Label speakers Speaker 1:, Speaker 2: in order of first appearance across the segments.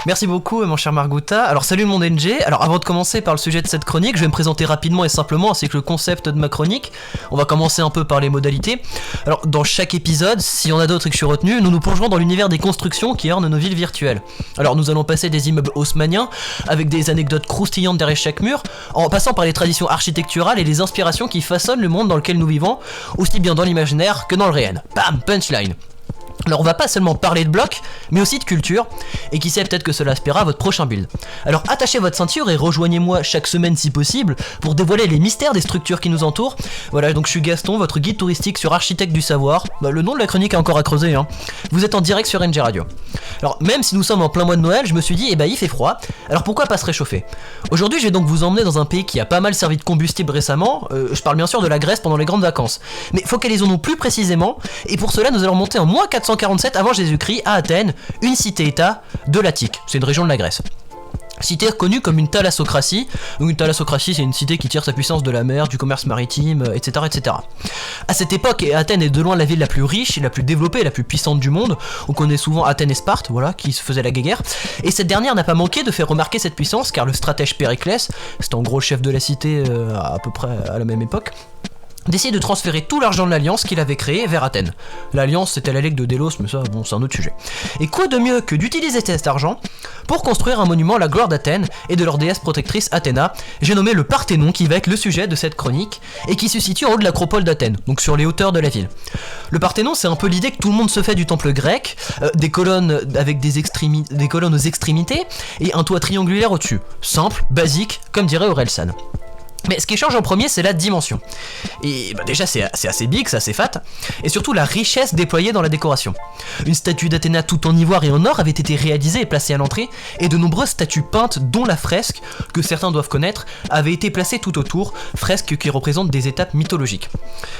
Speaker 1: Merci beaucoup mon cher Margouta. Alors salut le monde NG. Alors avant de commencer par le sujet de cette chronique, je vais me présenter rapidement et simplement ainsi que le concept de ma chronique. On va commencer un peu par les modalités. Alors dans chaque épisode, s'il y en a d'autres et que je suis retenu, nous nous plongerons dans l'univers des constructions qui ornent nos villes virtuelles. Alors nous allons passer des immeubles haussmanniens avec des anecdotes croustillantes derrière chaque mur, en passant par les traditions architecturales et les inspirations qui façonnent le monde dans lequel nous vivons, aussi bien dans l'imaginaire que dans le réel. Bam, punchline. Alors on va pas seulement parler de blocs, mais aussi de culture, et qui sait, peut-être que cela inspirera votre prochain build. Alors attachez votre ceinture et rejoignez-moi chaque semaine si possible pour dévoiler les mystères des structures qui nous entourent. Voilà, donc je suis Gaston, votre guide touristique sur Architecte du Savoir. Le nom de la chronique est encore à creuser, hein. Vous êtes en direct sur NG Radio. Alors même si nous sommes en plein mois de Noël, je me suis dit, il fait froid, alors pourquoi pas se réchauffer? Aujourd'hui je vais donc vous emmener dans un pays qui a pas mal servi de combustible récemment, je parle bien sûr de la Grèce pendant les grandes vacances. Mais focalisons-nous plus précisément, et pour cela nous allons monter en moins 447 avant Jésus-Christ à Athènes, une cité-état de l'Attique, c'est une région de la Grèce. Cité reconnue comme une thalassocratie. Donc une thalassocratie, c'est une cité qui tire sa puissance de la mer, du commerce maritime, etc., etc. À cette époque, Athènes est de loin la ville la plus riche, la plus développée et la plus puissante du monde. On connaît souvent Athènes et Sparte, voilà, qui se faisaient la guéguerre. Et cette dernière n'a pas manqué de faire remarquer cette puissance, car le stratège Périclès, c'était en gros le chef de la cité à peu près à la même époque, décide de transférer tout l'argent de l'Alliance qu'il avait créé vers Athènes. L'Alliance, c'était la Ligue de Délos, mais ça, bon, c'est un autre sujet. Et quoi de mieux que d'utiliser cet argent pour construire un monument à la gloire d'Athènes et de leur déesse protectrice Athéna. J'ai nommé le Parthénon, qui va être le sujet de cette chronique, et qui se situe en haut de l'acropole d'Athènes, donc sur les hauteurs de la ville. Le Parthénon, c'est un peu l'idée que tout le monde se fait du temple grec, des colonnes avec des colonnes aux extrémités, et un toit triangulaire au-dessus. Simple, basique, comme dirait Orelsan. Mais ce qui change en premier, c'est la dimension. Et déjà, c'est assez big, c'est assez fat, et surtout la richesse déployée dans la décoration. Une statue d'Athéna tout en ivoire et en or avait été réalisée et placée à l'entrée, et de nombreuses statues peintes, dont la fresque, que certains doivent connaître, avaient été placées tout autour, fresques qui représentent des étapes mythologiques.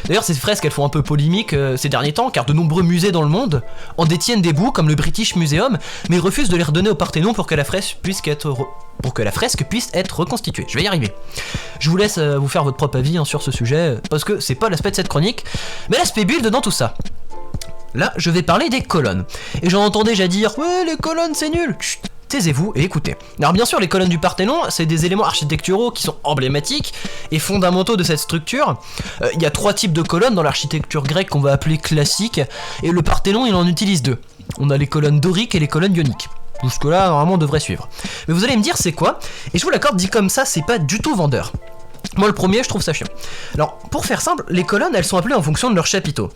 Speaker 1: D'ailleurs, ces fresques, elles font un peu polémique ces derniers temps, car de nombreux musées dans le monde en détiennent des bouts, comme le British Museum, mais refusent de les redonner au Parthénon pour que la fresque puisse être reconstituée. Je vais y arriver. Je vous laisse vous faire votre propre avis sur ce sujet, parce que c'est pas l'aspect de cette chronique, mais l'aspect build dans tout ça. Là, je vais parler des colonnes. Et j'en entends déjà dire, ouais, les colonnes c'est nul. Chut, taisez-vous et écoutez. Alors bien sûr, les colonnes du Parthénon, c'est des éléments architecturaux qui sont emblématiques et fondamentaux de cette structure. Il y a 3 types de colonnes dans l'architecture grecque qu'on va appeler classique, et le Parthénon, il en utilise 2. On a les colonnes doriques et les colonnes ioniques. Jusque-là, normalement, on devrait suivre. Mais vous allez me dire, c'est quoi? Et je vous l'accorde, dit comme ça, c'est pas du tout vendeur. Moi, le premier, je trouve ça chiant. Alors, pour faire simple, les colonnes, elles sont appelées en fonction de leur chapiteau.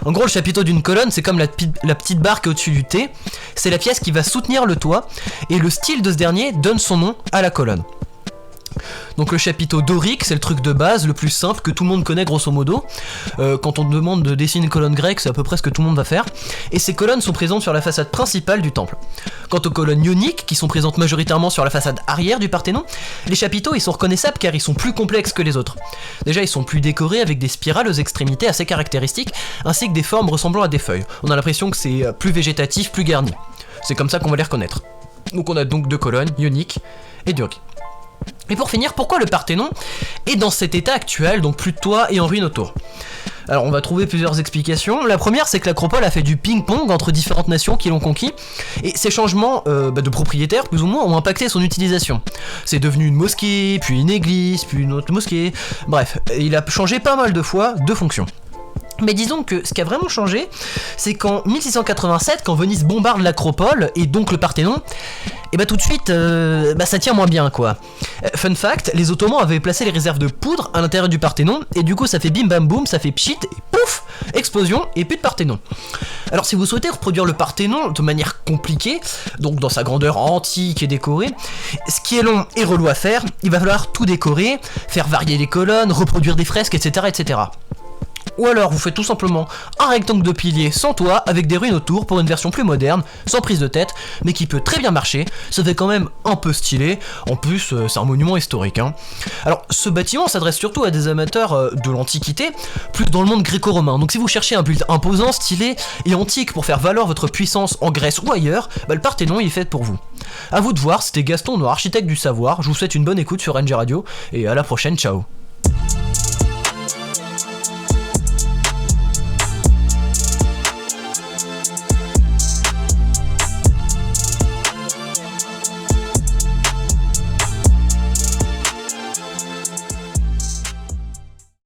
Speaker 1: En gros, le chapiteau d'une colonne, c'est comme la petite barque au-dessus du T. C'est la pièce qui va soutenir le toit, et le style de ce dernier donne son nom à la colonne. Donc le chapiteau dorique, c'est le truc de base, le plus simple que tout le monde connaît grosso modo. Quand on demande de dessiner une colonne grecque, c'est à peu près ce que tout le monde va faire. Et ces colonnes sont présentes sur la façade principale du temple. Quant aux colonnes ioniques, qui sont présentes majoritairement sur la façade arrière du Parthénon, les chapiteaux ils sont reconnaissables car ils sont plus complexes que les autres. Déjà ils sont plus décorés avec des spirales aux extrémités assez caractéristiques, ainsi que des formes ressemblant à des feuilles. On a l'impression que c'est plus végétatif, plus garni. C'est comme ça qu'on va les reconnaître. Donc on a donc 2 colonnes, ioniques et doriques. Et pour finir, pourquoi le Parthénon est dans cet état actuel, donc plus de toit et en ruine autour? Alors on va trouver plusieurs explications. La première, c'est que l'acropole a fait du ping-pong entre différentes nations qui l'ont conquis, et ces changements de propriétaires, plus ou moins, ont impacté son utilisation. C'est devenu une mosquée, puis une église, puis une autre mosquée, bref, il a changé pas mal de fois de fonction. Mais disons que ce qui a vraiment changé, c'est qu'en 1687, quand Venise bombarde l'acropole, et donc le Parthénon, et tout de suite, ça tient moins bien quoi. Fun fact, les Ottomans avaient placé les réserves de poudre à l'intérieur du Parthénon, et du coup ça fait bim bam boum, ça fait pchit, et pouf, explosion, et plus de Parthénon. Alors si vous souhaitez reproduire le Parthénon de manière compliquée, donc dans sa grandeur antique et décorée, ce qui est long et relou à faire, il va falloir tout décorer, faire varier les colonnes, reproduire des fresques, etc. etc. Ou alors vous faites tout simplement un rectangle de piliers sans toit avec des ruines autour pour une version plus moderne, sans prise de tête, mais qui peut très bien marcher, ça fait quand même un peu stylé, en plus c'est un monument historique. Alors ce bâtiment s'adresse surtout à des amateurs de l'Antiquité, plus dans le monde gréco-romain, donc si vous cherchez un build imposant, stylé et antique pour faire valoir votre puissance en Grèce ou ailleurs, le Parthénon il est fait pour vous. A vous de voir, c'était Gaston, notre architecte du savoir, je vous souhaite une bonne écoute sur NG Radio, et à la prochaine, ciao.